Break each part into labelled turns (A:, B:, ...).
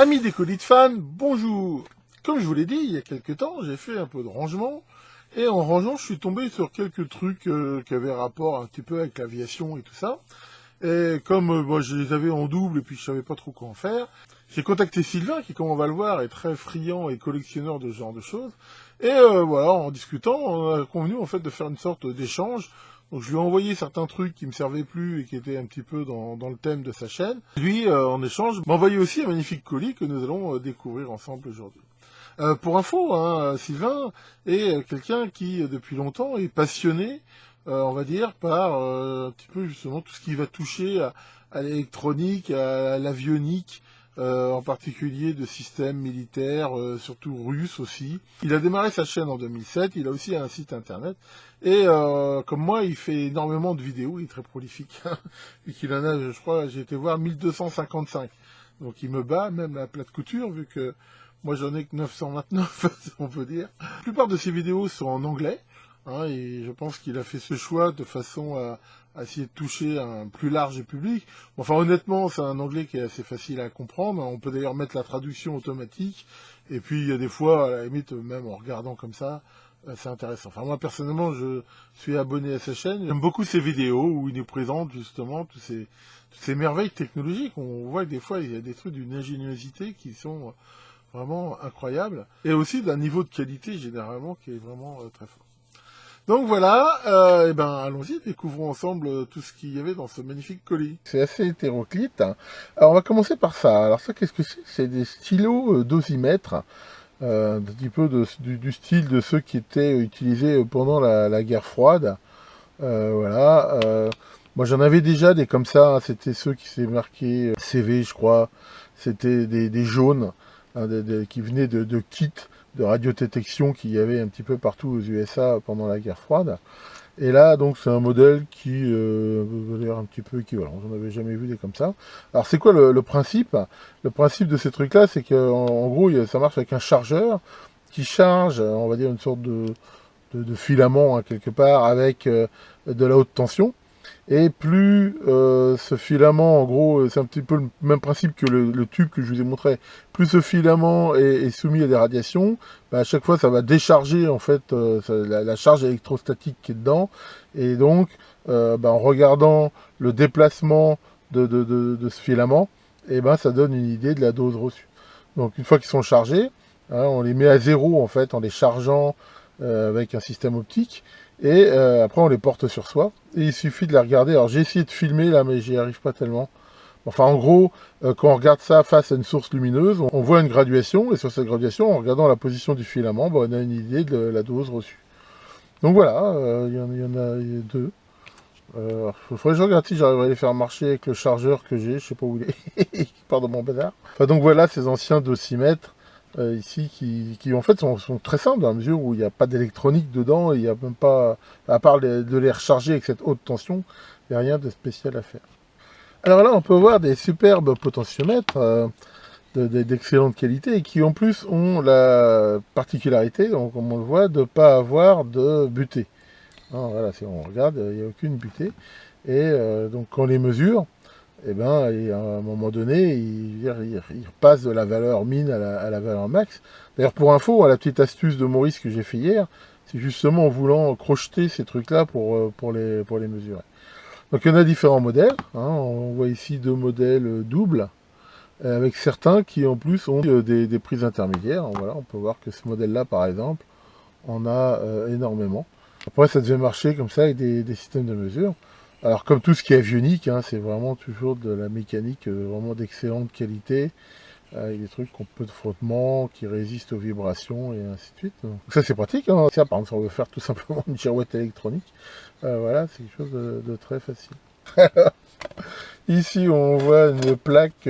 A: Amis des colis de fans, bonjour. Comme je vous l'ai dit, il y a quelques temps, j'ai fait un peu de rangement. Et en rangeant, je suis tombé sur quelques trucs qui avaient rapport un petit peu avec l'aviation et tout ça. Et comme je les avais en double et puis je savais pas trop quoi en faire, j'ai contacté Sylvain qui, comme on va le voir, est très friand et collectionneur de ce genre de choses. Et voilà, en discutant, on a convenu en fait de faire une sorte d'échange. Donc je lui ai envoyé certains trucs qui me servaient plus et qui étaient un petit peu dans le thème de sa chaîne. Lui, en échange, m'a envoyé aussi un magnifique colis que nous allons découvrir ensemble aujourd'hui. Pour info, hein, Sylvain est quelqu'un qui, depuis longtemps, est passionné, on va dire, par un petit peu justement tout ce qui va toucher à l'électronique, à l'avionique, en particulier de systèmes militaires, surtout russes aussi. Il a démarré sa chaîne en 2007, il a aussi un site internet, et comme moi, il fait énormément de vidéos, il est très prolifique, vu qu'il en a, je crois, j'ai été voir 1255. Donc il me bat même à plat de couture, vu que moi, j'en ai que 929, on peut dire. La plupart de ses vidéos sont en anglais, hein, et je pense qu'il a fait ce choix de façon à essayer de toucher un plus large public. Enfin, honnêtement, c'est un anglais qui est assez facile à comprendre. On peut d'ailleurs mettre la traduction automatique. Et puis, il y a des fois, à la limite, même en regardant comme ça, c'est intéressant. Enfin, moi, personnellement, je suis abonné à sa chaîne. J'aime beaucoup ses vidéos où il nous présente justement toutes ces merveilles technologiques. On voit que des fois, il y a des trucs d'une ingéniosité qui sont vraiment incroyable, et aussi d'un niveau de qualité généralement qui est vraiment très fort. Donc voilà, et ben allons-y, découvrons ensemble tout ce qu'il y avait dans ce magnifique colis. C'est assez hétéroclite. Alors on va commencer par ça. Alors ça, qu'est-ce que c'est? C'est des stylos dosimètres, un petit peu du style de ceux qui étaient utilisés pendant la guerre froide. Voilà. Moi j'en avais déjà des comme ça, hein. C'était ceux qui s'est marqué CV, je crois. C'était des jaunes, hein, qui venaient de kits de radiodétection qu'il y avait un petit peu partout aux USA pendant la guerre froide. Et là, donc, c'est un modèle qui a l'air un petit peu équivalent. J'en avais jamais vu des comme ça. Alors, c'est quoi le principe? Le principe de ces trucs-là, c'est qu'en gros, ça marche avec un chargeur qui charge, on va dire, une sorte de filament, hein, quelque part, avec de la haute tension. Et plus ce filament, en gros, c'est un petit peu le même principe que le tube que je vous ai montré, plus ce filament est soumis à des radiations, bah, à chaque fois ça va décharger en fait la charge électrostatique qui est dedans, et donc en regardant le déplacement de ce filament, et ben ça donne une idée de la dose reçue. Donc une fois qu'ils sont chargés, hein, on les met à zéro en fait en les chargeant avec un système optique, et après on les porte sur soi, et il suffit de les regarder. Alors j'ai essayé de filmer là, mais j'y arrive pas tellement. Enfin en gros, quand on regarde ça face à une source lumineuse, on voit une graduation, et sur cette graduation, en regardant la position du filament, on a une idée de la dose reçue. Donc voilà, il y en a deux. Il faudrait que je regarde si j'arriverai à les faire marcher avec le chargeur que j'ai, je sais pas où il est, pardon mon bazar. Enfin donc voilà ces anciens dosimètres ici qui en fait sont très simples dans la mesure où il n'y a pas d'électronique dedans, il n'y a même pas, à part de les recharger avec cette haute tension, il n'y a rien de spécial à faire. Alors là on peut voir des superbes potentiomètres d'excellente qualité et qui en plus ont la particularité, donc, comme on le voit, de ne pas avoir de butée. Hein, voilà, si on regarde, il n'y a aucune butée. Et donc quand on les mesure, eh ben, et à un moment donné, il passe de la valeur min à la valeur max. D'ailleurs, pour info, la petite astuce de Maurice que j'ai fait hier, c'est justement en voulant crocheter ces trucs-là pour les mesurer. Donc il y en a différents modèles. Hein, on voit ici deux modèles doubles, avec certains qui en plus ont des prises intermédiaires. Voilà, on peut voir que ce modèle-là, par exemple, en a énormément. Après, ça devait marcher comme ça avec des systèmes de mesure. Alors, comme tout ce qui est avionique, hein, c'est vraiment toujours de la mécanique vraiment d'excellente qualité, avec des trucs qui ont peu de frottement, qui résistent aux vibrations, et ainsi de suite. Donc ça, c'est pratique. Hein. Ça, par exemple, si on veut faire tout simplement une girouette électronique, voilà, c'est quelque chose de très facile. Ici, on voit une plaque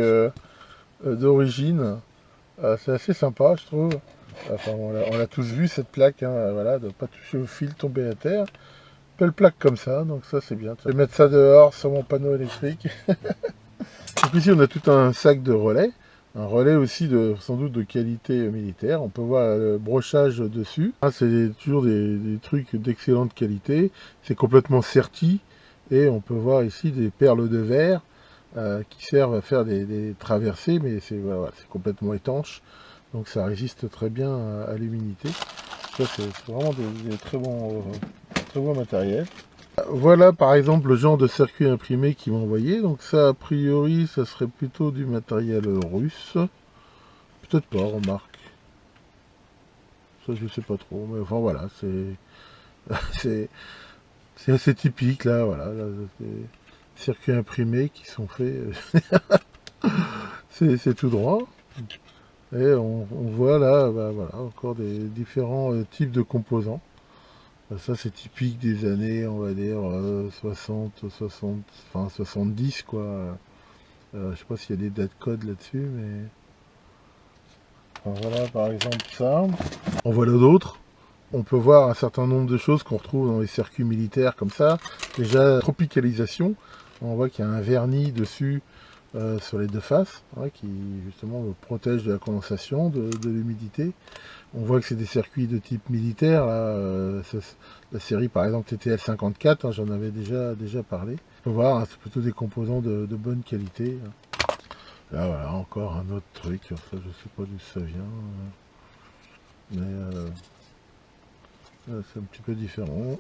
A: d'origine. C'est assez sympa, je trouve. Enfin, on l'a tous vu, cette plaque, hein, voilà, de ne pas toucher au fil, tomber à terre. Belle plaque comme ça, donc ça c'est bien. Je vais mettre ça dehors sur mon panneau électrique. Donc ici on a tout un sac de relais. Un relais aussi sans doute de qualité militaire. On peut voir le brochage dessus. C'est toujours des trucs d'excellente qualité. C'est complètement serti. Et on peut voir ici des perles de verre qui servent à faire des traversées, mais c'est voilà, c'est complètement étanche, donc ça résiste très bien à l'humidité. Ça c'est vraiment des très bons matériels. Voilà par exemple le genre de circuit imprimé qu'ils m'ont envoyé, donc ça a priori ça serait plutôt du matériel russe, peut-être pas, remarque, ça je sais pas trop, mais enfin voilà, c'est c'est assez typique là, voilà, là, des circuits imprimés qui sont faits, c'est tout droit. Et on voit là, bah, voilà, encore des différents types de composants. Ça c'est typique des années, on va dire, 60, 60, enfin 70 quoi. Je sais pas s'il y a des dates codes là-dessus, mais enfin, voilà par exemple ça. En voilà d'autres. On peut voir un certain nombre de choses qu'on retrouve dans les circuits militaires comme ça. Déjà, tropicalisation. On voit qu'il y a un vernis dessus sur les deux faces, hein, qui justement protège de la condensation, de l'humidité. On voit que c'est des circuits de type militaire. Là, la série par exemple TTL 54, hein, j'en avais déjà parlé. On peut voir, hein, c'est plutôt des composants de bonne qualité. Là voilà, encore un autre truc. Ça, je sais pas d'où ça vient. Mais c'est un petit peu différent.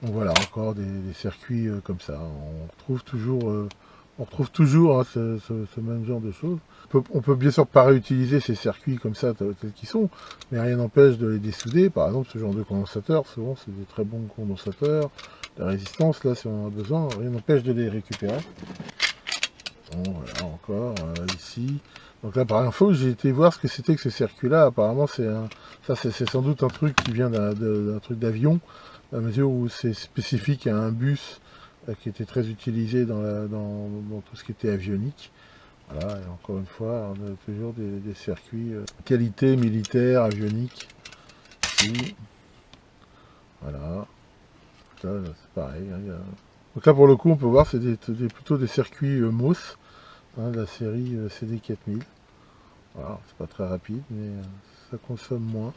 A: Donc voilà, encore des circuits comme ça. On retrouve toujours hein, ce même genre de choses. On peut bien sûr pas réutiliser ces circuits comme ça tels qu'ils sont, mais rien n'empêche de les dessouder. Par exemple, ce genre de condensateur, souvent c'est des très bons condensateurs. La résistance, là, si on en a besoin, rien n'empêche de les récupérer. Bon, voilà, encore ici. Donc là, par info, j'ai été voir ce que c'était que ce circuit-là. Apparemment, c'est sans doute un truc qui vient d'un truc d'avion, à mesure où c'est spécifique à un bus qui était très utilisé dans tout ce qui était avionique. Voilà, et encore une fois, on a toujours des circuits qualité militaire, avionique. Ici. Voilà. Là, c'est pareil. Hein, donc là, pour le coup, on peut voir, c'est plutôt des circuits MOS, hein, de la série CD4000. Voilà, c'est pas très rapide, mais ça consomme moins.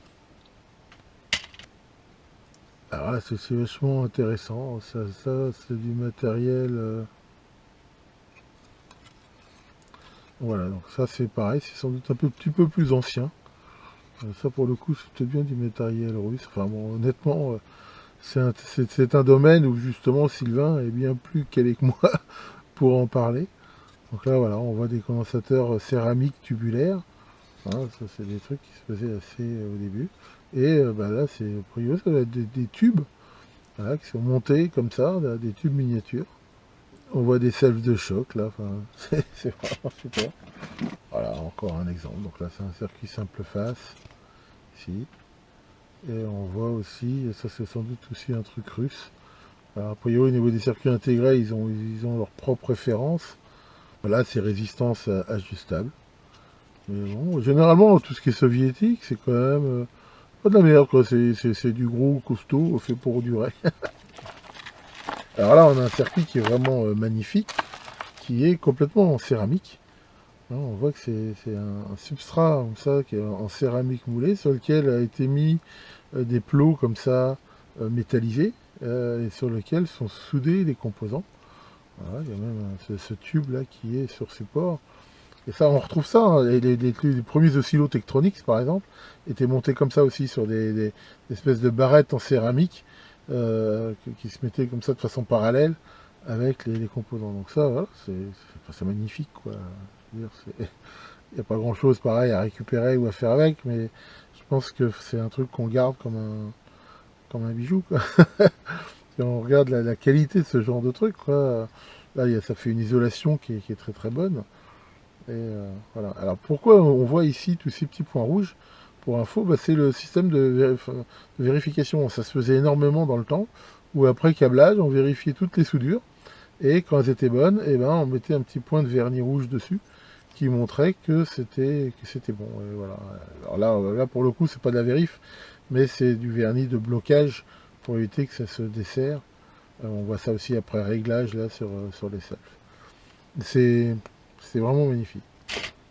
A: Alors là, c'est vachement intéressant. Ça c'est du matériel. Voilà, donc ça c'est pareil, c'est sans doute un petit peu plus ancien. Ça pour le coup, c'est peut-être bien du matériel russe. Enfin bon, honnêtement, c'est un domaine où justement Sylvain est bien plus calé que moi pour en parler. Donc là, voilà, on voit des condensateurs céramiques tubulaires. Hein, ça, c'est des trucs qui se faisaient assez au début. Et bah, là, c'est priori, ça va être des tubes voilà, qui sont montés comme ça, là, des tubes miniatures. On voit des selfs de choc, là, enfin, c'est vraiment super. Voilà, encore un exemple. Donc là, c'est un circuit simple face, ici. Et on voit aussi, et ça c'est sans doute aussi un truc russe. Alors, a priori, au niveau des circuits intégrés, ils ont leur propre référence. Voilà, c'est résistance ajustable. Mais bon, généralement, tout ce qui est soviétique, c'est quand même pas de la merde, quoi. C'est du gros costaud fait pour durer. Alors là, on a un circuit qui est vraiment magnifique, qui est complètement en céramique. Hein, on voit que c'est un substrat comme ça, qui est en céramique moulée, sur lequel a été mis des plots comme ça, métallisés, et sur lesquels sont soudés les composants. Voilà, il y a même ce tube là qui est sur support. Et ça, on retrouve ça, hein, les premiers oscillos Tektronix, par exemple, étaient montés comme ça aussi, sur des espèces de barrettes en céramique, qui se mettaient comme ça de façon parallèle avec les composants. Donc ça, voilà, c'est magnifique, quoi. Je veux dire, il n'y a pas grand-chose pareil à récupérer ou à faire avec, mais je pense que c'est un truc qu'on garde comme un bijou, quoi. Si on regarde la qualité de ce genre de truc, quoi, là, ça fait une isolation qui est très très bonne. Et voilà. Alors pourquoi on voit ici tous ces petits points rouges? Pour info, bah, c'est le système de vérification. Ça se faisait énormément dans le temps, où après câblage, on vérifiait toutes les soudures, et quand elles étaient bonnes, et ben, on mettait un petit point de vernis rouge dessus, qui montrait que c'était bon. Et voilà. Alors là, pour le coup, c'est pas de la vérif, mais c'est du vernis de blocage, pour éviter que ça se desserre. On voit ça aussi après réglage, là, sur les selfs. C'est vraiment magnifique.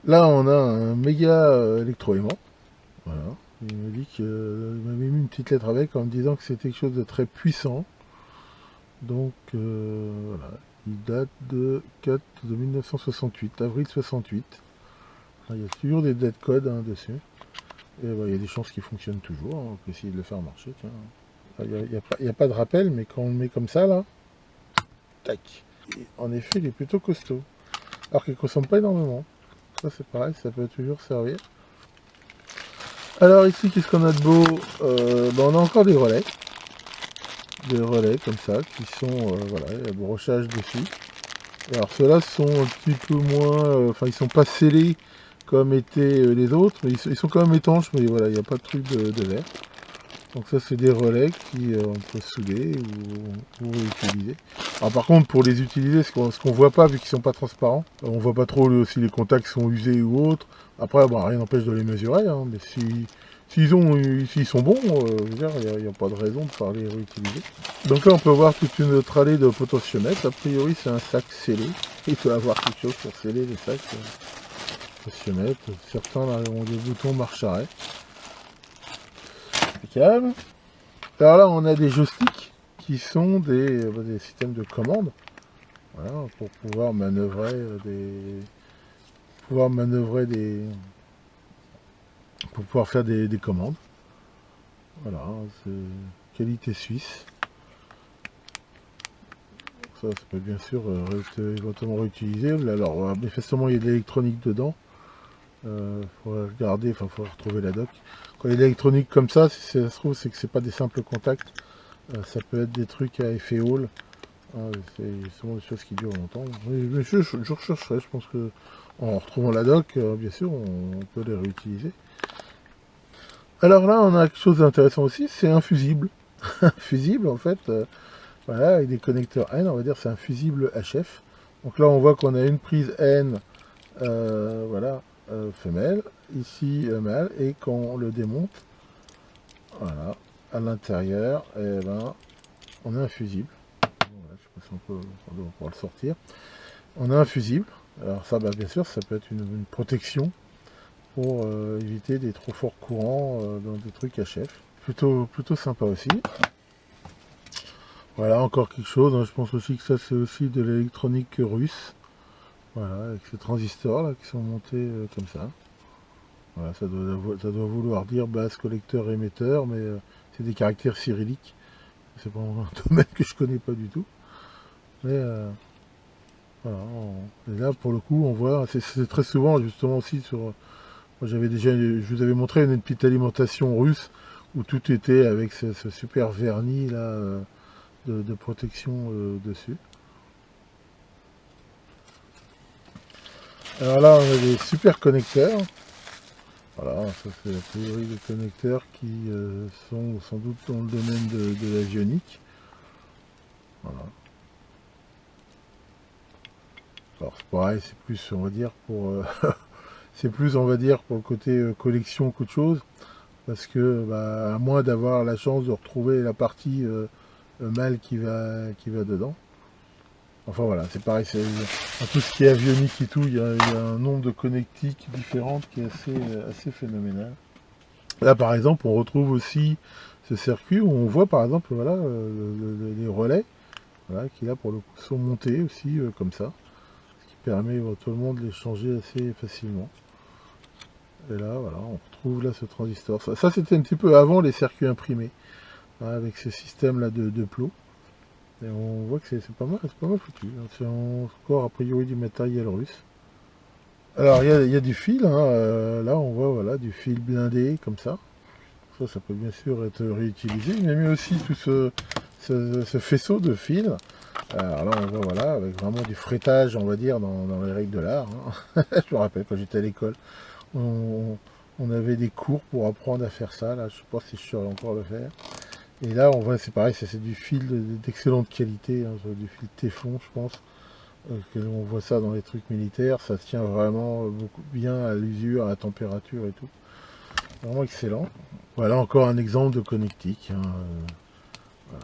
A: Là, on a un méga électroaimant. Voilà. Il me dit qu'il m'avait mis une petite lettre avec en me disant que c'était quelque chose de très puissant. Donc, voilà. Il date de 1968, avril 68. Il y a toujours des dead codes hein, dessus. Et il y a des chances qu'il fonctionne toujours. On peut essayer de le faire marcher. Tiens. Il n'y a pas de rappel, mais quand on le met comme ça, là, tac. Et en effet, il est plutôt costaud. Alors qu'il ne consomme pas énormément. Ça, c'est pareil, ça peut toujours servir. Alors ici, qu'est-ce qu'on a de beau on a encore des relais. Des relais comme ça, qui sont, voilà, il y a le brochage dessus. Alors ceux-là sont un petit peu moins, enfin ils sont pas scellés comme étaient les autres, mais ils sont quand même étanches, mais voilà, il n'y a pas de truc de verre. Donc ça c'est des relais qui on peut souder ou réutiliser. Alors par contre pour les utiliser, ce qu'on voit pas vu qu'ils sont pas transparents, on voit pas trop si les contacts sont usés ou autres. Après bon, rien n'empêche de les mesurer, hein, mais s'ils sont bons, il n'y a pas de raison de pas les réutiliser. Donc là on peut voir toute une trallée de potentiomètres. A priori c'est un sac scellé. Il faut avoir quelque chose pour sceller les sacs potentiomètres. Certains là, ont des boutons marche-arrêt. Impeccable. Alors là, on a des joysticks qui sont des systèmes de commande, voilà, pour pouvoir manœuvrer pour pouvoir faire des commandes. Voilà, c'est qualité suisse. Ça peut bien sûr être éventuellement réutilisé. Alors, manifestement, il y a de l'électronique dedans. Faut regarder, enfin, faut retrouver la doc. Quand il y a de l'électronique comme ça, si ça se trouve, c'est que c'est pas des simples contacts. Ça peut être des trucs à effet Hall. C'est souvent des choses qui durent longtemps. Mais je rechercherai, je pense que en retrouvant la doc, bien sûr, on peut les réutiliser. Alors là, on a quelque chose d'intéressant aussi, c'est un fusible. Un fusible, en fait, voilà, avec des connecteurs N, on va dire c'est un fusible HF. Donc là, on voit qu'on a une prise N, voilà, femelle, ici mâle, et quand on le démonte, voilà, à l'intérieur, et ben, on a un fusible. Voilà, je sais pas si on doit pouvoir le sortir. On a un fusible. Alors ça, bien sûr, ça peut être une protection pour éviter des trop forts courants dans des trucs HF. Plutôt sympa aussi. Voilà, encore quelque chose. Hein. Je pense aussi que ça, c'est aussi de l'électronique russe. Voilà, avec ces transistors là qui sont montés comme ça. Voilà, ça doit vouloir dire base collecteur émetteur, mais c'est des caractères cyrilliques. C'est pas un domaine que je connais pas du tout. Mais voilà, et là pour le coup on voit, c'est très souvent justement aussi sur. Moi je vous avais montré une petite alimentation russe où tout était avec ce super vernis là de protection dessus. Alors là on a des super connecteurs. Voilà, ça c'est a priori des connecteurs qui sont sans doute dans le domaine de l'avionique. Voilà. Alors c'est pareil, c'est plus on va dire pour c'est plus on va dire pour le côté collection qu'autre chose. Parce que à moins d'avoir la chance de retrouver la partie mâle qui va dedans. Enfin voilà, c'est pareil, dans tout ce qui est avionique et tout, il y a un nombre de connectiques différentes qui est assez phénoménal. Là par exemple, on retrouve aussi ce circuit où on voit par exemple voilà, les relais voilà, qui là pour le coup sont montés aussi comme ça, ce qui permet éventuellement de les changer assez facilement. Et là voilà, on retrouve là ce transistor. Ça c'était un petit peu avant les circuits imprimés, hein, avec ce système là de plots. Et on voit que c'est pas mal foutu. C'est encore a priori du matériel russe. Alors il y a du fil, hein, là on voit voilà, du fil blindé comme ça. Ça peut bien sûr être réutilisé. Il y a mis aussi tout ce faisceau de fil. Alors là on voit voilà, avec vraiment du frettage, on va dire, dans les règles de l'art. Hein. Je me rappelle quand j'étais à l'école, on avait des cours pour apprendre à faire ça. Là, je ne sais pas si je saurais encore le faire. Et là, on voit, c'est pareil, c'est du fil d'excellente qualité, hein, du fil Téflon, je pense. On voit ça dans les trucs militaires, ça tient vraiment beaucoup bien à l'usure, à la température et tout. Vraiment excellent. Voilà encore un exemple de connectique. Hein,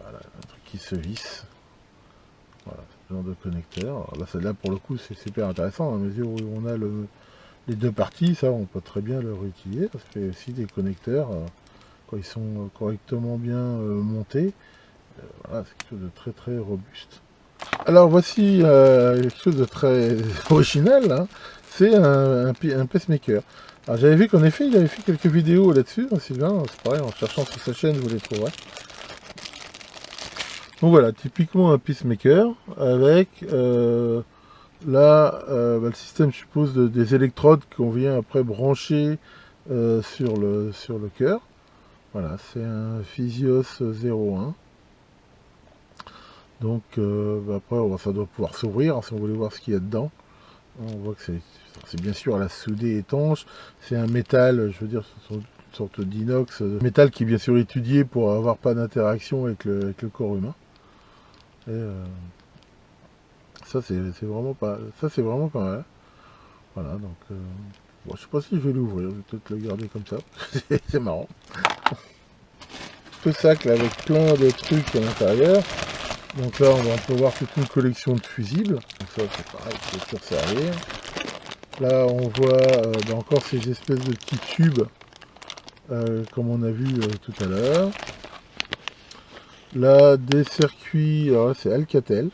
A: voilà, un truc qui se visse. Voilà, ce genre de connecteur. Alors là, celle-là, pour le coup, c'est super intéressant, à mesure où on a les deux parties, ça, on peut très bien le réutiliser, parce qu'il y a aussi des connecteurs. Quand ils sont correctement bien montés, voilà, c'est quelque chose de très robuste. Alors voici quelque chose de très original, hein. C'est un pacemaker. Alors j'avais vu qu'en effet il avait fait quelques vidéos là-dessus, hein, Sylvain, c'est pareil, en cherchant sur sa chaîne vous les trouverez. Donc voilà, typiquement un pacemaker avec là le système je suppose des électrodes qu'on vient après brancher sur le cœur. Voilà, c'est un Physios 01. Donc après ça doit pouvoir s'ouvrir, hein, si on voulait voir ce qu'il y a dedans. On voit que c'est bien sûr la soudée étanche, c'est un métal, je veux dire, c'est une sorte d'inox, métal qui est bien sûr étudié pour avoir pas d'interaction avec le corps humain. Et ça c'est vraiment pas, ça c'est vraiment pas mal. Voilà, donc bon, je sais pas si je vais l'ouvrir, je vais peut-être le garder comme ça, c'est marrant. Ce sac là avec plein de trucs à l'intérieur. Donc là on peut voir toute une collection de fusibles, donc ça c'est pareil, ça peut toujours servir. Là on voit encore ces espèces de petits tubes comme on a vu tout à l'heure. Là des circuits, alors c'est Alcatel.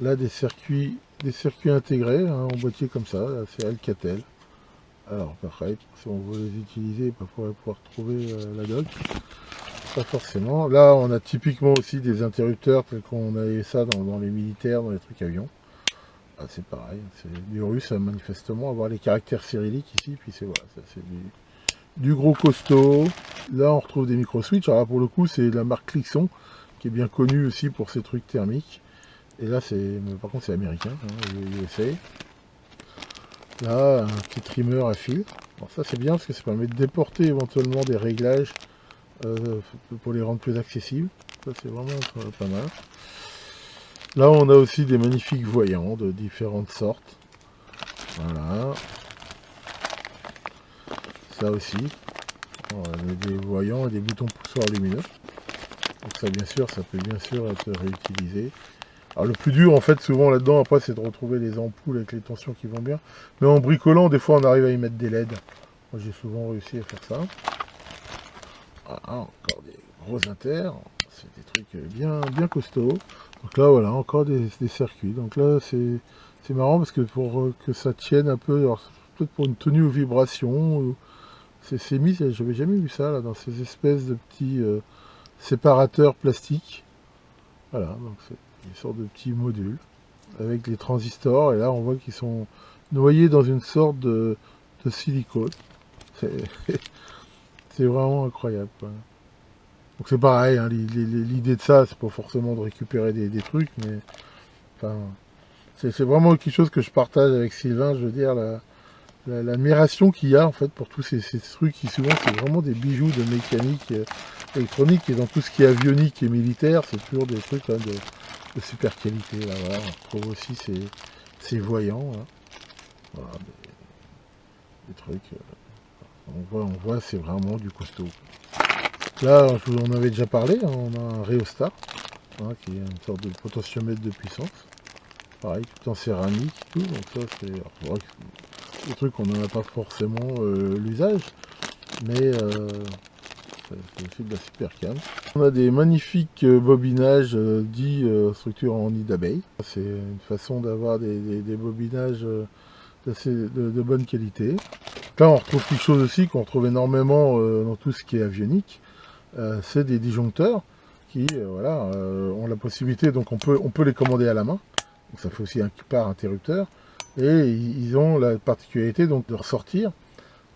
A: Là des circuits intégrés hein, en boîtier comme ça, c'est Alcatel. Alors pareil, si on veut les utiliser, il faudrait pouvoir trouver la doc. Pas forcément. Là on a typiquement aussi des interrupteurs tels qu'on avait ça dans les militaires, dans les trucs avions. Ah, c'est pareil, les Russes manifestement avoir les caractères cyrilliques ici, puis c'est voilà, c'est du gros costaud. Là on retrouve des micro-switch, alors là pour le coup c'est la marque Clixon, qui est bien connue aussi pour ses trucs thermiques. Et là par contre c'est américain, hein, USA. Là un petit trimmer à fil. Alors ça c'est bien parce que ça permet de déporter éventuellement des réglages pour les rendre plus accessibles. Ça c'est vraiment pas mal. Là, on a aussi des magnifiques voyants de différentes sortes. Voilà. Ça aussi. On a des voyants et des boutons poussoirs lumineux. Donc ça, bien sûr, ça peut bien sûr être réutilisé. Alors le plus dur, en fait, souvent là-dedans, après, c'est de retrouver les ampoules avec les tensions qui vont bien. Mais en bricolant, des fois, on arrive à y mettre des LED. Moi, j'ai souvent réussi à faire ça. Voilà, encore des gros inter. C'est des trucs bien costauds. Donc là, voilà, encore des circuits. Donc là, c'est marrant parce que pour que ça tienne un peu, peut-être pour une tenue aux vibrations, c'est mis, j'avais jamais vu ça là, dans ces espèces de petits séparateurs plastiques. Voilà, donc c'est une sorte de petits modules avec les transistors. Et là, on voit qu'ils sont noyés dans une sorte de silicone. C'est vraiment incroyable, quoi. Donc c'est pareil, hein, l'idée de ça, c'est pas forcément de récupérer des trucs, mais enfin, c'est vraiment quelque chose que je partage avec Sylvain, je veux dire, l'admiration qu'il y a en fait pour tous ces trucs qui souvent c'est vraiment des bijoux de mécanique électronique, et dans tout ce qui est avionique et militaire, c'est toujours des trucs hein, de super qualité. Là, voilà. On retrouve aussi ces voyants, hein. Voilà, des trucs, on voit c'est vraiment du costaud. Là, je vous en avais déjà parlé, hein, on a un rhéostat, hein, qui est une sorte de potentiomètre de puissance. Pareil, tout en céramique, tout. Donc ça, c'est des trucs qu'on n'en a pas forcément l'usage, mais c'est aussi de la super cam. On a des magnifiques bobinages dits structure en nid d'abeille. C'est une façon d'avoir des bobinages de bonne qualité. Là, on retrouve quelque chose aussi qu'on retrouve énormément dans tout ce qui est avionique. C'est des disjoncteurs qui voilà, ont la possibilité, donc on peut les commander à la main, donc ça fait aussi un par interrupteur, et ils ont la particularité donc de ressortir,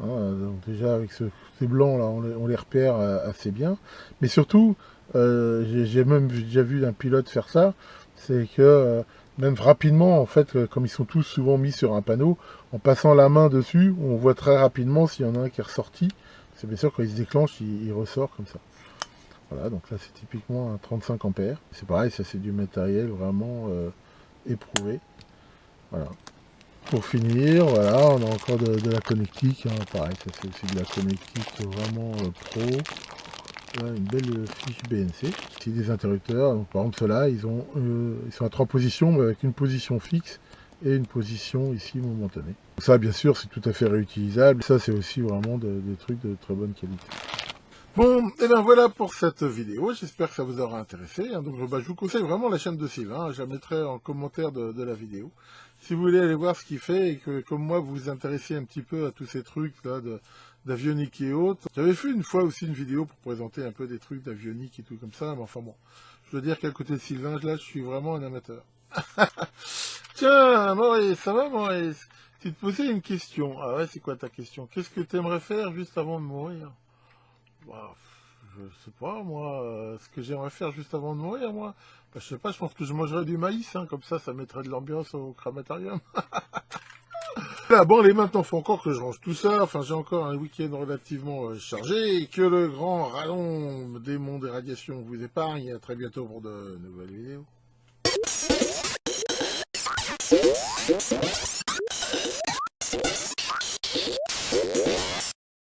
A: hein, donc déjà avec ces blancs là on les repère assez bien, mais surtout j'ai même déjà vu un pilote faire ça, c'est que même rapidement en fait, comme ils sont tous souvent mis sur un panneau, en passant la main dessus, on voit très rapidement s'il y en a un qui est ressorti. C'est bien sûr quand il se déclenche, il ressort comme ça. Voilà, donc là c'est typiquement un 35 ampères. C'est pareil, ça c'est du matériel vraiment éprouvé. Voilà. Pour finir, voilà, on a encore de la connectique. Hein. Pareil, ça c'est aussi de la connectique vraiment pro. Là, une belle fiche BNC. C'est des interrupteurs. Donc, par exemple, ceux-là, ils sont à 3 positions, mais avec une position fixe et une position ici momentanée. Donc ça, bien sûr, c'est tout à fait réutilisable. Ça, c'est aussi vraiment des trucs de très bonne qualité. Bon, et ben voilà pour cette vidéo, j'espère que ça vous aura intéressé. Donc je vous conseille vraiment la chaîne de Sylvain, je la mettrai en commentaire de la vidéo. Si vous voulez aller voir ce qu'il fait et que comme moi vous vous intéressez un petit peu à tous ces trucs là d'avionique et autres. J'avais fait une fois aussi une vidéo pour présenter un peu des trucs d'avionique et tout comme ça, mais enfin bon, je veux dire qu'à côté de Sylvain, là je suis vraiment un amateur. Tiens, Maurice, ça va Maurice? Tu te posais une question. Ah ouais, c'est quoi ta question? Qu'est-ce que tu aimerais faire juste avant de mourir? Bah, je sais pas, moi, ce que j'aimerais faire juste avant de mourir, moi. Bah, je sais pas, je pense que je mangerais du maïs, hein, comme ça mettrait de l'ambiance au crématorium. Là, bon, allez, maintenant, faut encore que je range tout ça. Enfin, j'ai encore un week-end relativement chargé et que le grand rallon démon des radiations vous épargne. Et à très bientôt pour de nouvelles vidéos.